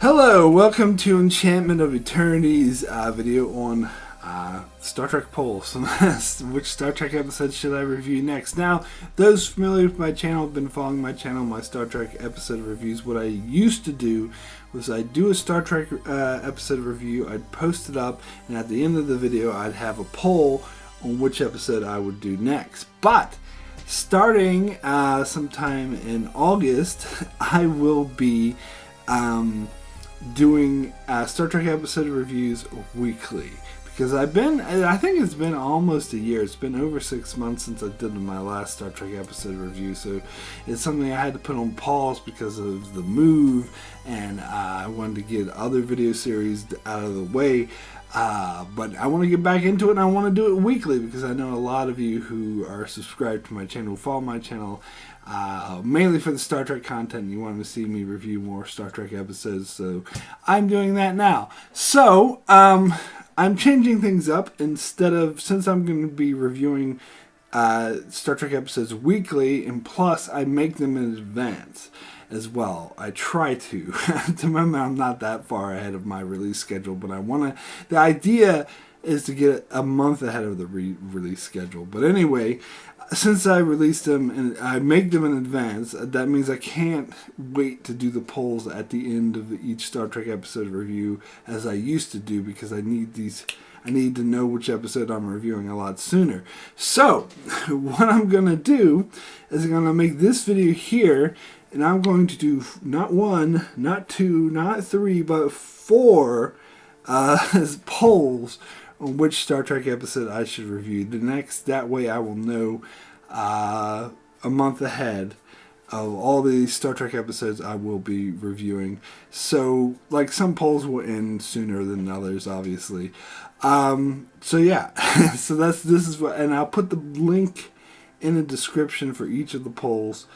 Hello, welcome to Enchantment of Eternity's video on Star Trek polls. Which Star Trek episode should I review next? Now, those familiar with my channel have been following my channel, my Star Trek episode reviews. What I used to do was I'd do a Star Trek episode review, I'd post it up, and at the end of the video I'd have a poll on which episode I would do next. But starting sometime in August, I will be doing Star Trek episode reviews weekly, because I think it's been almost a year. It's been over 6 months since I did my last Star Trek episode review, so it's something I had to put on pause because of the move, and I wanted to get other video series out of the way. But I want to get back into it, and I want to do it weekly because I know a lot of you who are subscribed to my channel, follow my channel, mainly for the Star Trek content. You want to see me review more Star Trek episodes, so I'm doing that now. So, I'm changing things up. Since I'm going to be reviewing Star Trek episodes weekly, and plus I make them in advance as well. I try to. Remember, I'm not that far ahead of my release schedule, but the idea is to get a month ahead of the release schedule. But anyway, since I release them and I make them in advance, that means I can't wait to do the polls at the end of each Star Trek episode review as I used to do, because I need to know which episode I'm reviewing a lot sooner. So, what I'm going to do is I'm going to make this video here, and I'm going to do not one, not two, not three, but four polls on which Star Trek episode I should review next. That way I will know a month ahead of all the Star Trek episodes I will be reviewing. So, like, some polls will end sooner than others, obviously. So yeah, so this is what, and I'll put the link in the description for each of the polls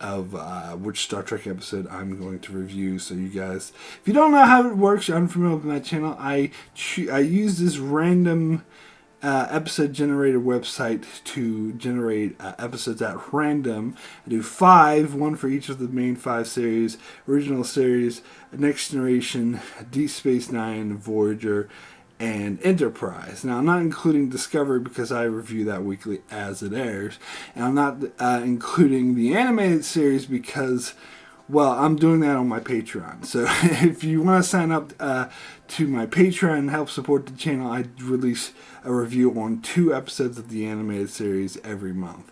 of which Star Trek episode I'm going to review. So you guys, if you don't know how it works, you're unfamiliar with my channel, I use this random episode generator website to generate episodes at random. I do 5, one for each of the main 5 series: original series, Next Generation, Deep Space Nine, Voyager, and Enterprise. Now, I'm not including Discovery because I review that weekly as it airs, and I'm not including the animated series because, well, I'm doing that on my Patreon. So if you want to sign up to my Patreon and help support the channel, I release a review on 2 episodes of the animated series every month.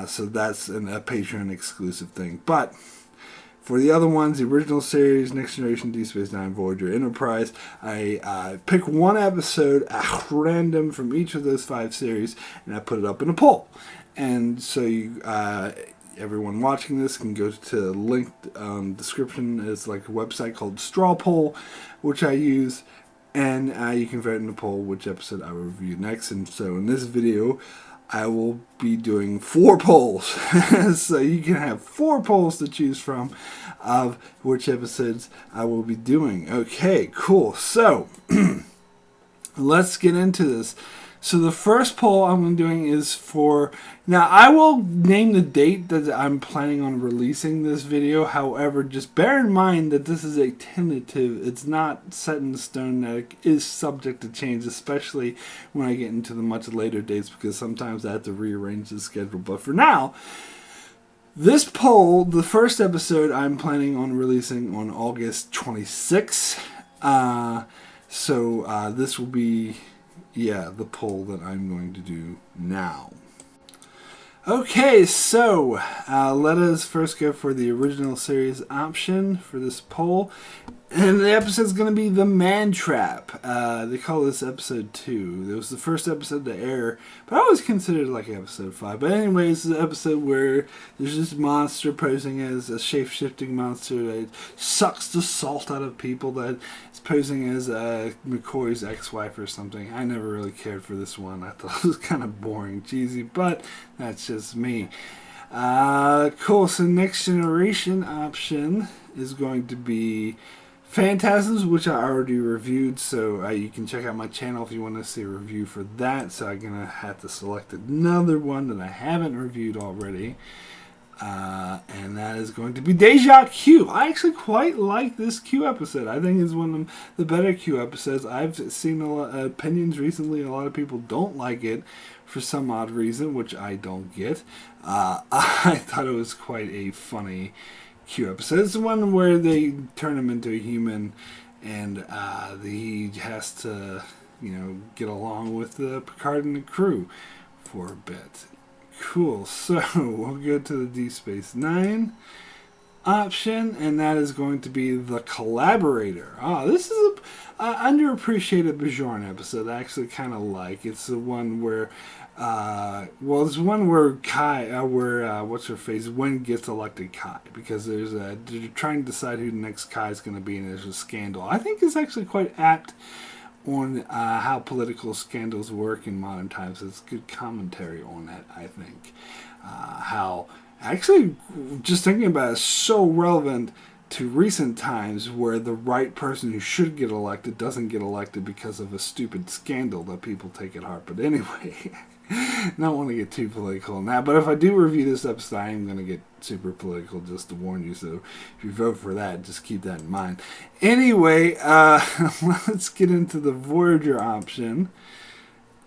So that's a Patreon exclusive thing. But for the other ones, the original series, Next Generation, Deep Space Nine, Voyager, Enterprise, I pick one episode at random from each of those 5 series, and I put it up in a poll. And so everyone watching this can go to the link description. It's like a website called Straw Poll, which I use, and you can vote in the poll which episode I will review next. And so in this video, I will be doing 4 polls. So you can have 4 polls to choose from of which episodes I will be doing. Okay, cool. So, let's get into this. So the first poll I'm doing is for... Now, I will name the date that I'm planning on releasing this video. However, just bear in mind that this is a tentative. It's not set in stone. That it is subject to change, especially when I get into the much later dates, because sometimes I have to rearrange the schedule. But for now, this poll, the first episode, I'm planning on releasing on August 26th. So this will be... the poll that I'm going to do now. Okay, so let us first go for the original series option for this poll. And the episode is going to be The Man Trap. They call this episode 2. It was the first episode to air, but I always considered it like episode 5. But anyways, it's an episode where there's this monster posing as a shape-shifting monster that sucks the salt out of people, that is posing as McCoy's ex-wife or something. I never really cared for this one. I thought it was kind of boring, cheesy, but that's just me. Cool, so Next Generation option is going to be Phantasms, which I already reviewed, so you can check out my channel if you want to see a review for that. So I'm going to have to select another one that I haven't reviewed already. And that is going to be Deja Q. I actually quite like this Q episode. I think it's one of the better Q episodes. I've seen a lot of opinions recently. A lot of people don't like it for some odd reason, which I don't get. I thought it was quite a funny Q episode. It's the one where they turn him into a human, and he has to, get along with Picard and the crew for a bit. Cool. So we'll go to the Deep Space Nine option, and that is going to be The Collaborator. This is a underappreciated Bajoran episode. I actually kind of like. It's the one where, it's one where Kai, what's her face, Wen gets elected Kai, because they're trying to decide who the next Kai is going to be, and there's a scandal. I think it's actually quite apt on how political scandals work in modern times. It's good commentary on that, I think. How, actually, just thinking about it, is so relevant to recent times where the right person who should get elected doesn't get elected because of a stupid scandal that people take at heart. But anyway, don't want to get too political on that. But if I do review this episode, I am going to get super political, just to warn you. So if you vote for that, just keep that in mind. Anyway, let's get into the Voyager option,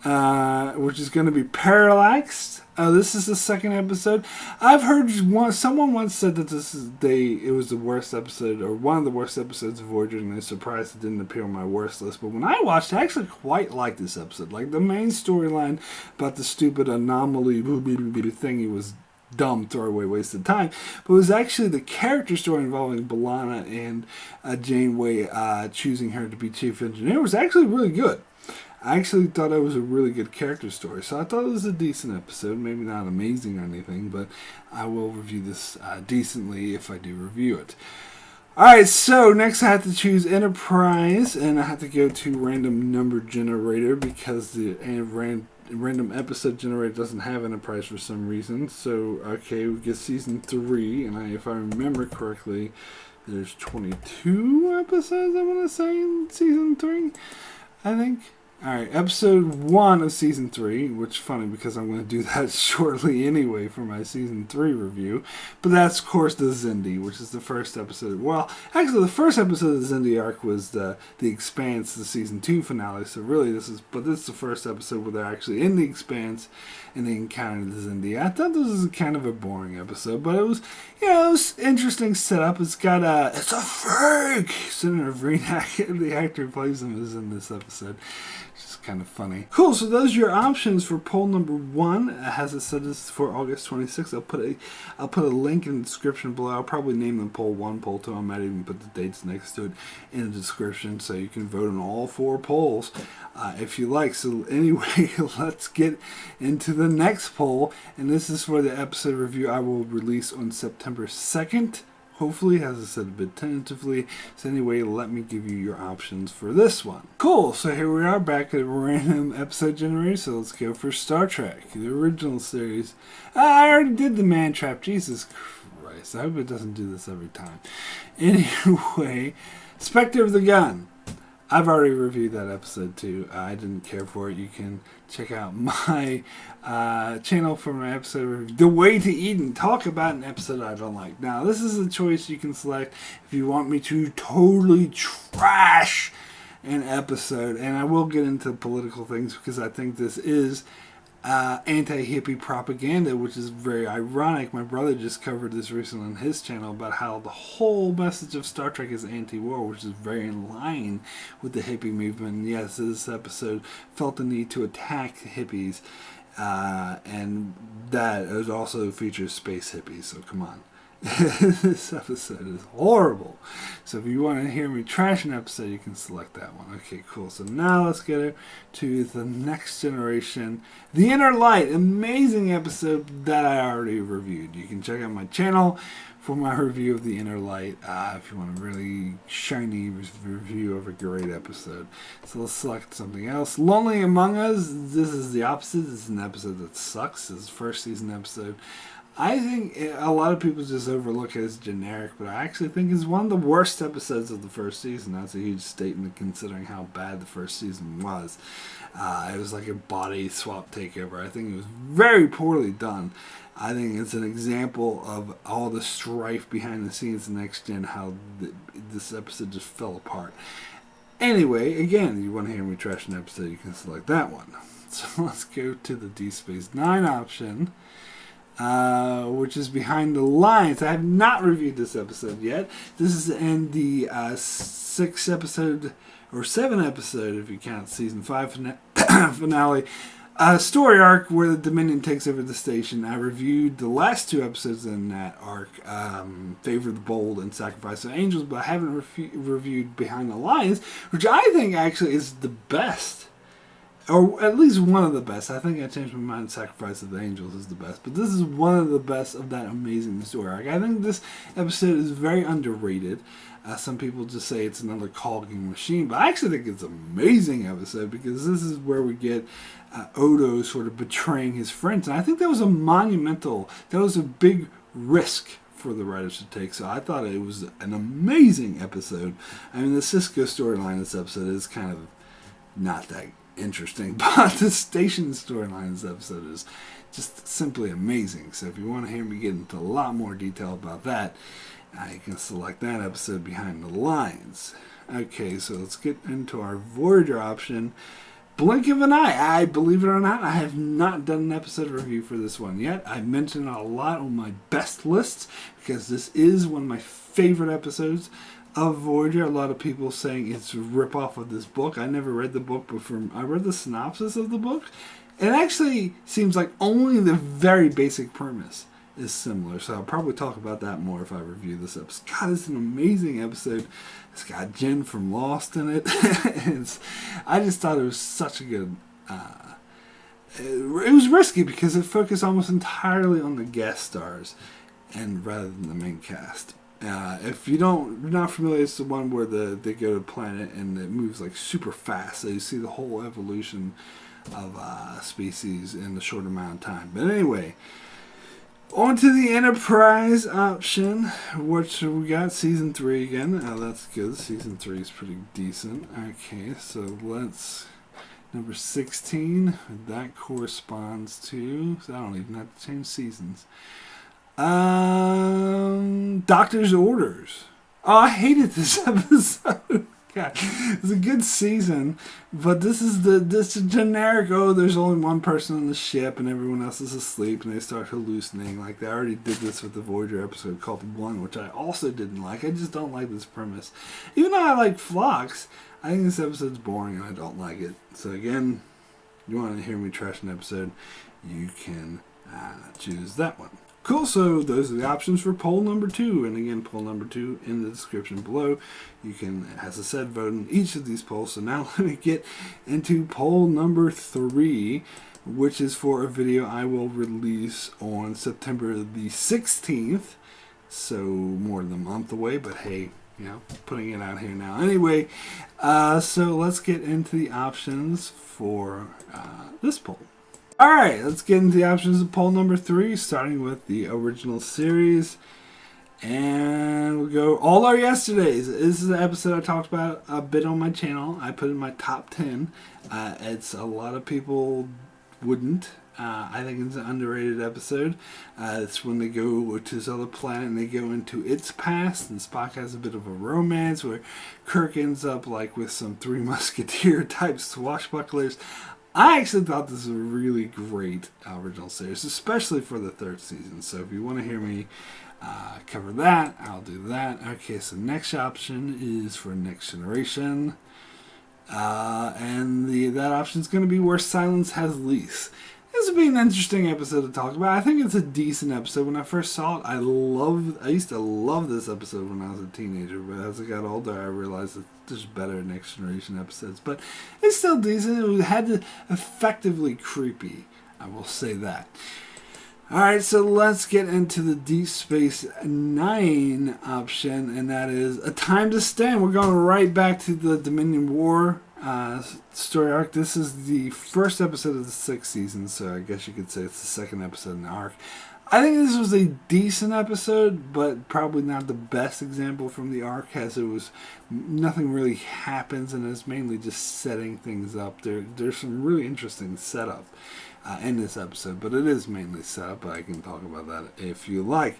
which is going to be Parallax. This is the second episode. I've heard someone once said that it was the worst episode, or one of the worst episodes of Voyager, and they're surprised it didn't appear on my worst list. But when I watched it, I actually quite liked this episode. Like, the main storyline about the stupid anomaly thingy was dumb, throwaway, waste of time. But it was actually the character story involving B'Elanna and Janeway choosing her to be chief engineer. It was actually really good. I actually thought it was a really good character story, so I thought it was a decent episode. Maybe not amazing or anything, but I will review this decently if I do review it. Alright, so next I have to choose Enterprise, and I have to go to Random Number Generator because the random episode generator doesn't have Enterprise for some reason. So, okay, we get season 3, and if I remember correctly, there's 22 episodes, I want to say, in season 3, I think. Alright, episode 1 of season 3, which is funny because I'm going to do that shortly anyway for my season 3 review. But that's, of course, the Xindi, which is the first episode. Well, actually, the first episode of the Xindi arc was the Expanse, the season 2 finale. So really, this is the first episode where they're actually in the Expanse and they encounter the Xindi. I thought this was kind of a boring episode, but it was, it was interesting setup. It's got it's a fake! Senator Vreenak, the actor who plays him, is in this episode. Kind of funny. Cool, so those are your options for poll number 1. As it said, this is for August 26th. I'll put a link in the description below. I'll probably name them poll 1, poll 2. I might even put the dates next to it in the description so you can vote on all 4 polls if you like. So anyway, let's get into the next poll, and this is for the episode review I will release on September 2nd. Hopefully, as I said, a bit tentatively. So anyway, let me give you your options for this one. Cool, so here we are back at Random Episode Generator. So let's go for Star Trek, the original series. I already did the Man Trap. Jesus Christ, I hope it doesn't do this every time. Anyway, Spectre of the Gun. I've already reviewed that episode too. I didn't care for it. You can check out my channel for my episode review. The Way to Eden. Talk about an episode I don't like. Now, this is a choice you can select if you want me to totally trash an episode. And I will get into political things because I think this is anti-hippie propaganda, which is very ironic. My brother just covered this recently on his channel about how the whole message of Star Trek is anti-war, which is very in line with the hippie movement. And yes, this episode felt the need to attack hippies, and that it also features space hippies, so come on. This episode is horrible. So if you want to hear me trash an episode, you can select that one. Okay, cool. So now let's get to the Next Generation. The Inner Light. Amazing episode that I already reviewed. You can check out my channel for my review of The Inner Light if you want a really shiny review of a great episode. So let's select something else. Lonely Among Us. This is the opposite. This is an episode that sucks. This is the first season episode. I think a lot of people just overlook it as generic, but I actually think it's one of the worst episodes of the first season. That's a huge statement considering how bad the first season was. It was like a body swap takeover. I think it was very poorly done. I think it's an example of all the strife behind the scenes in Next Gen, how this episode just fell apart. Anyway, again, you want to hear me trash an episode, you can select that one. So let's go to the D Space Nine option, which is Behind the Lines. I have not reviewed this episode yet. This is in the 6 episode, or 7 episode, if you count season 5 finale, story arc where the Dominion takes over the station. I reviewed the last 2 episodes in that arc, Favor of the Bold and Sacrifice of Angels, but I haven't reviewed Behind the Lines, which I think actually is the best. Or at least one of the best. I think I changed my mind. Sacrifice of the Angels is the best. But this is one of the best of that amazing story arc. I think this episode is very underrated. Some people just say it's another clogging machine. But I actually think it's an amazing episode because this is where we get Odo sort of betraying his friends. And I think that was a big risk for the writers to take. So I thought it was an amazing episode. I mean, the Cisco storyline in this episode is kind of not that interesting, but the station storyline in this episode is just simply amazing. So if you want to hear me get into a lot more detail about that, you can select that episode, Behind the Lines. Okay, so let's get into our Voyager option. Blink of an eye. I believe it or not, I have not done an episode review for this one yet. I mentioned it a lot on my best lists because this is one of my favorite episodes of Voyager. A lot of people saying it's a ripoff of this book. I never read the book, but I read the synopsis of the book. It actually seems like only the very basic premise is similar. So I'll probably talk about that more if I review this episode. God, it's an amazing episode. It's got Jen from Lost in it. I just thought it was such a good... it was risky because it focused almost entirely on the guest stars and rather than the main cast. If you're not familiar, it's the one where they go to a planet and it moves like super fast. So you see the whole evolution of species in a short amount of time. But anyway, on to the Enterprise option, which we got season 3 again. That's good. Season 3 is pretty decent. Okay, so let's... Number 16, that corresponds to... So I don't even have to change seasons. Doctor's Orders. Oh, I hated this episode. God, it's a good season, but this is generic. Oh, there's only one person on the ship and everyone else is asleep, and they start hallucinating. Like they already did this with the Voyager episode called One, which I also didn't like. I just don't like this premise. Even though I like Phlox, I think this episode's boring and I don't like it. So again, you want to hear me trash an episode, you can choose that one. Cool, so those are the options for poll number 2. And again, poll number 2 in the description below. You can, as I said, vote in each of these polls. So now let me get into poll number 3, which is for a video I will release on September the 16th. So more than a month away, but hey, you know, putting it out here now. Anyway, so let's get into the options for this poll. Alright, let's get into the options of poll number 3, starting with the original series. And we'll go All Our Yesterdays. This is an episode I talked about a bit on my channel. I put in my top 10. It's a lot of people wouldn't. I think it's an underrated episode. It's when they go to this other planet and they go into its past, and Spock has a bit of a romance where Kirk ends up like with some Three Musketeer type swashbucklers. I actually thought this was a really great original series, especially for the 3rd season. So if you want to hear me cover that, I'll do that. Okay, so next option is for Next Generation. And that option is going to be Where Silence Has Lease. This will be an interesting episode to talk about. I think it's a decent episode. When I first saw it, I used to love this episode when I was a teenager, but as I got older, I realized that there's better Next Generation episodes. But it's still decent. It had effectively creepy, I will say that. Alright, so let's get into the Deep Space Nine option, and that is A Time to Stand. We're going right back to the Dominion War story arc. This is the first episode of the 6th season, so I guess you could say it's the 2nd episode in the arc. I think this was a decent episode, but probably not the best example from the arc, as it was nothing really happens, and it's mainly just setting things up. There's some really interesting setup. in this episode, but it is mainly set up, but I can talk about that if you like.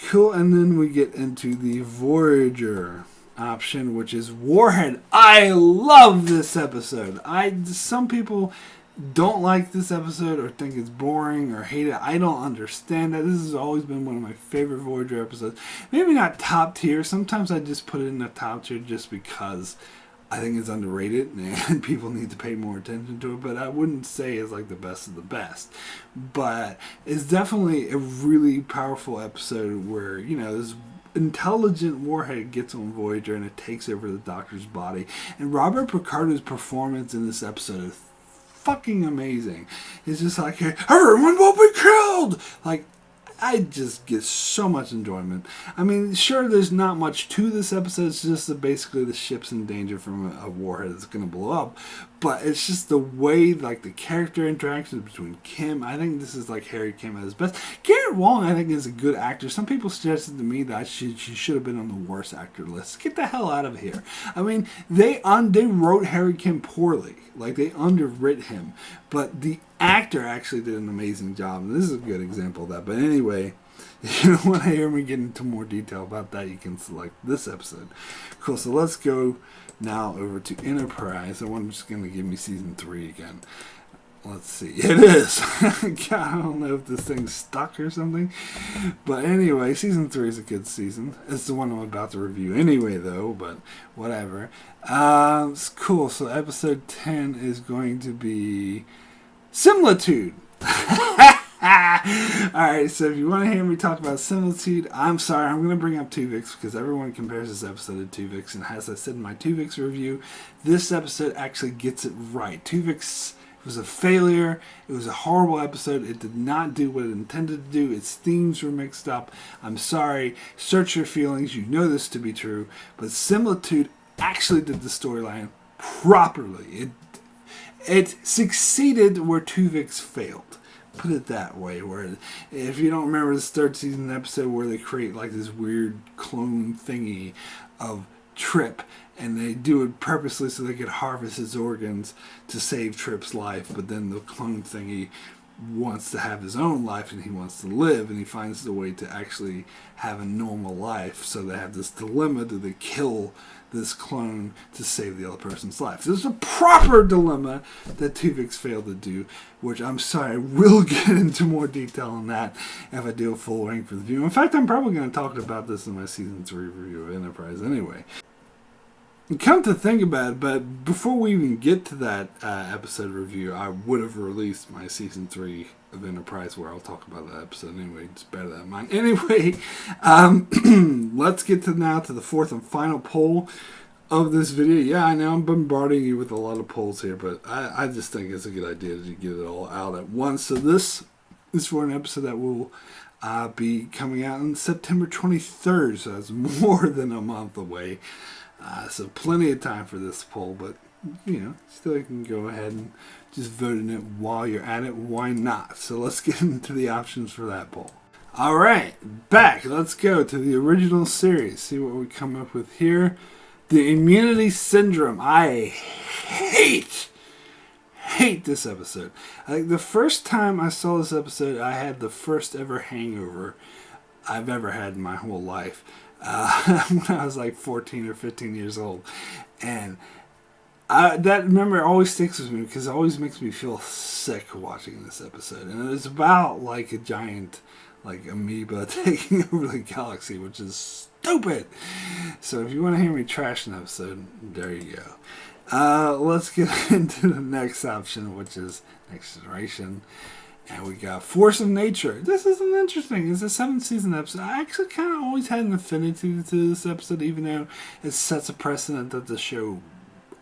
Cool, and then we get into the Voyager option, which is Warhead. I love this episode. Some people don't like this episode or think it's boring or hate it. I don't understand that. This has always been one of my favorite Voyager episodes. Maybe not top tier. Sometimes I just put it in the top tier just because I think it's underrated and people need to pay more attention to it. But I wouldn't say it's like the best of the best. But it's definitely a really powerful episode where, you know, this intelligent warhead gets on Voyager and it takes over the Doctor's body. And Robert Picardo's performance in this episode is fucking amazing. It's just like, everyone will be killed! Like, I just get so much enjoyment. I mean, sure, there's not much to this episode. It's just that basically the ship's in danger from a warhead that's going to blow up. But it's just the way, like, the character interactions between Kim. I think this is like Harry Kim at his best. Garrett Wang, I think, is a good actor. Some people suggested to me that she should have been on the worst actor list. Get the hell out of here. I mean, they wrote Harry Kim poorly. Like, they underwrit him. But the actor actually did an amazing job. And this is a good example of that. But anyway, if you don't want to hear me get into more detail about that, you can select this episode. Cool, so let's go now over to Enterprise. I'm just going to give me season 3 again. Let's see. It is. God, I don't know if this thing's stuck or something. But anyway, season 3 is a good season. It's the one I'm about to review anyway, though, but whatever. It's cool. So episode 10 is going to be Similitude. Alright, so if you want to hear me talk about Similitude, I'm sorry, I'm going to bring up Tuvix because everyone compares this episode to Tuvix, and as I said in my Tuvix review, this episode actually gets it right. Tuvix was a failure. It was a horrible episode. It did not do what it intended to do. Its themes were mixed up. I'm sorry. Search your feelings. You know this to be true. But Similitude actually did the storyline properly. It succeeded where Tuvix failed. Put it that way. Where, if you don't remember this third season episode where they create like this weird clone thingy of Trip, and they do it purposely so they could harvest his organs to save Trip's life, but then the clone thingy wants to have his own life and he wants to live, and he finds the way to actually have a normal life. So they have this dilemma: do they kill this clone to save the other person's life? This is a proper dilemma that Tuvix failed to do, which I'm sorry, I will get into more detail on that if I do a full length review. In fact, I'm probably going to talk about this in my season 3 review of Enterprise anyway. And come to think about it, but before we even get to that episode review, I would have released my season 3 of Enterprise where I'll talk about that episode anyway. It's better than mine. Anyway, let's get now to the fourth and final poll of this video. Yeah, I know I'm bombarding you with a lot of polls here, but I just think it's a good idea to get it all out at once. So this is for an episode that will be coming out on September 23rd, so that's more than a month away. So plenty of time for this poll, but you know, still you can go ahead and just vote in it while you're at it. Why not? So let's get into the options for that poll. Alright, back. Let's go to the original series. See what we come up with here. The Immunity Syndrome. I hate this episode. I think the first time I saw this episode, I had the first ever hangover I've ever had in my whole life. When I was like 14 or 15 years old. And that memory always sticks with me because it always makes me feel sick watching this episode. And it's about like a giant like amoeba taking over the galaxy, which is stupid. So if you want to hear me trash an episode, there you go. Let's get into the next option, which is Next Generation. And we got Force of Nature. This is an interesting. It's a 7th season episode. I actually kind of always had an affinity to this episode, even though it sets a precedent that the show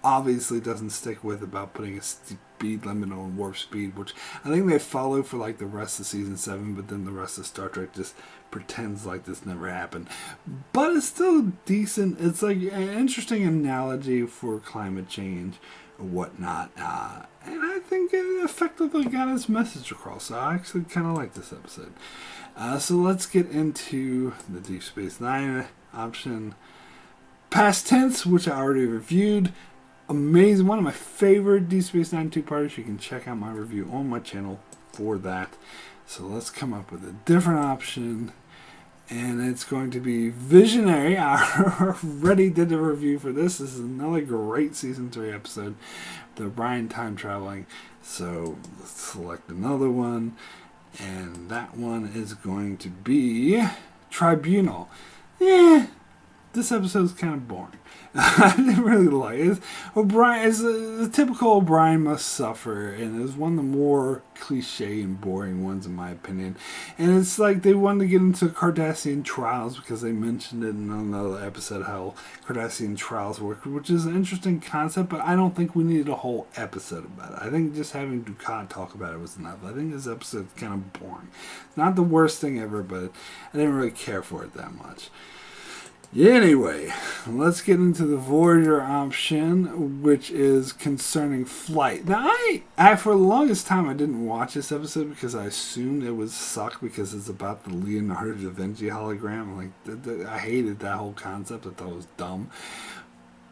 obviously doesn't stick with about putting a speed limit on warp speed, which I think they follow for like the rest of season 7, but then the rest of Star Trek just pretends like this never happened. But it's still decent. It's like an interesting analogy for climate change and whatnot. And I think it effectively got its message across. So I actually kind of like this episode. So let's get into the Deep Space Nine option. Past tense, which I already reviewed. amazing. One of my favorite Deep Space Nine two-parters. You can check out my review on my channel for that. So let's come up with a different option. And it's going to be Visionary. I already did a review for this. This is another great Season 3 episode. The O'Brien time traveling. So let's select another one. And that one is going to be Tribunal. This episode is kind of boring. I didn't really like it. O'Brien is the typical O'Brien must suffer, and it's one of the more cliche and boring ones in my opinion. And it's like they wanted to get into Cardassian trials because they mentioned it in another episode how Cardassian trials work, which is an interesting concept, but I don't think we needed a whole episode about it. I think just having Dukat talk about it was enough. I think this episode is kind of boring. Not the worst thing ever, but I didn't really care for it that much. Anyway, let's get into the Voyager option, which is concerning flight. Now, I for the longest time, I didn't watch this episode because I assumed it would suck because it's about the Leonardo da Vinci hologram. Like, I hated that whole concept. I thought it was dumb.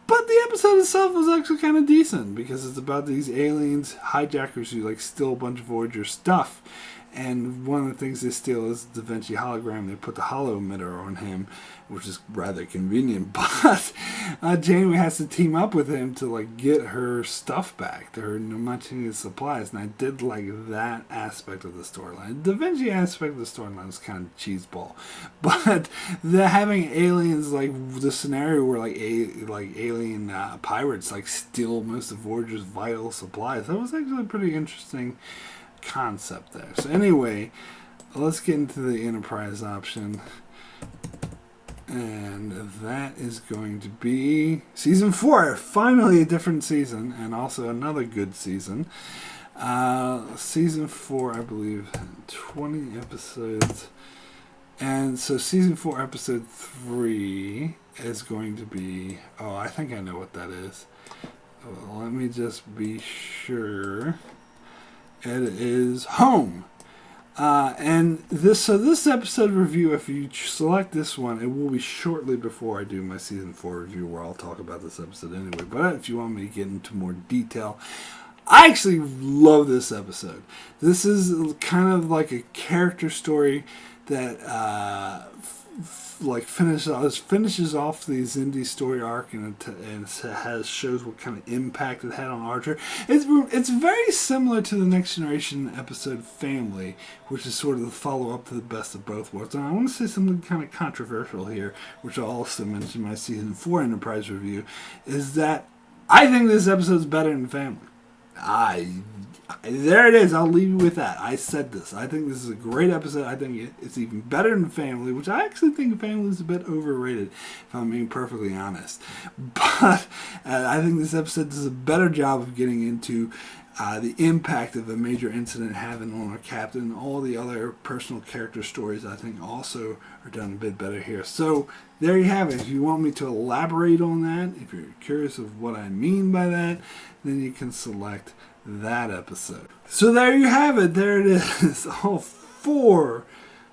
But the episode itself was actually kind of decent because it's about these aliens, hijackers who like steal a bunch of Voyager stuff. And one of the things they steal is the Da Vinci hologram. They put the holo emitter on him, which is rather convenient. But Janeway has to team up with him to like get her stuff back, to her much needed supplies. And I did like that aspect of the storyline. The Da Vinci aspect of the storyline was kind of cheeseball, but having aliens like the scenario where like alien pirates like steal most of Voyager's vital supplies. That was actually pretty interesting concept there. So anyway, let's get into the Enterprise option, and that is going to be Season 4. Finally a different season, and also another good season. Season 4, I believe 20 episodes, and so Season 4 episode 3 is going to be, I think I know what that is. Let me just be sure. It is Home. And this episode review, if you select this one, it will be shortly before I do my Season 4 review where I'll talk about this episode anyway. But if you want me to get into more detail, I actually love this episode. This is kind of like a character story that finishes off the Xindi story arc, and it shows what kind of impact it had on Archer. It's very similar to the Next Generation episode Family, which is sort of the follow-up to the Best of Both Worlds. And I want to say something kind of controversial here, which I'll also mention in my Season 4 Enterprise review, is that I think this episode is better than Family. There it is. I'll leave you with that. I said this. I think this is a great episode. I think it's even better than Family, which I actually think Family is a bit overrated, if I'm being perfectly honest. But I think this episode does a better job of getting into the impact of a major incident having on our captain. And all the other personal character stories, I think, also are done a bit better here. So there you have it. If you want me to elaborate on that, if you're curious of what I mean by that, then you can select that episode. So there you have it. There it is. All 4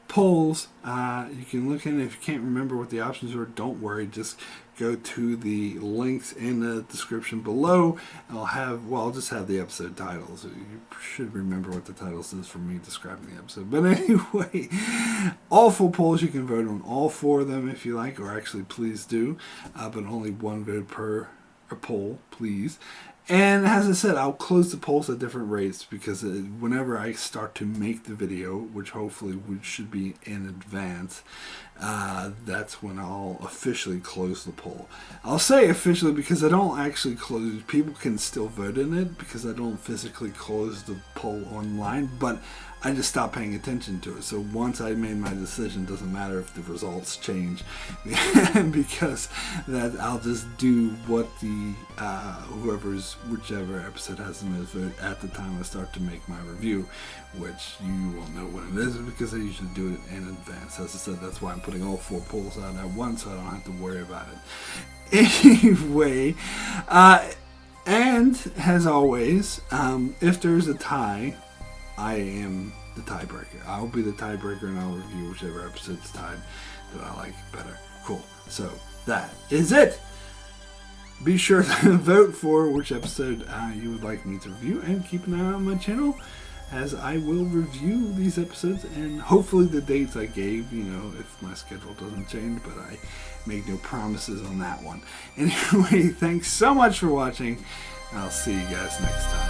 polls. You can look in. If you can't remember what the options were, don't worry. Just go to the links in the description below. I'll just have the episode titles. You should remember what the titles is for me describing the episode. But anyway, all 4 polls, you can vote on all 4 of them if you like, or actually please do. But only 1 vote per poll, please. And as I said, I'll close the polls at different rates because whenever I start to make the video, which hopefully should be in advance, that's when I'll officially close the poll. I'll say officially because I don't actually close. People can still vote in it because I don't physically close the poll online, but I just stopped paying attention to it. So once I made my decision, it doesn't matter if the results change because that I'll just do what the whichever episode has the most vote at the time I start to make my review, which you will know when it is because I usually do it in advance. As I said, that's why I'm putting all 4 polls out at once so I don't have to worry about it. Anyway, and as always, if there's a tie, I am the tiebreaker. I'll be the tiebreaker and I'll review whichever episode's tied that I like better. Cool. So that is it. be sure to vote for which episode you would like me to review, and keep an eye on my channel as I will review these episodes, and hopefully the dates I gave, if my schedule doesn't change, but I make no promises on that one. Anyway, thanks so much for watching. I'll see you guys next time.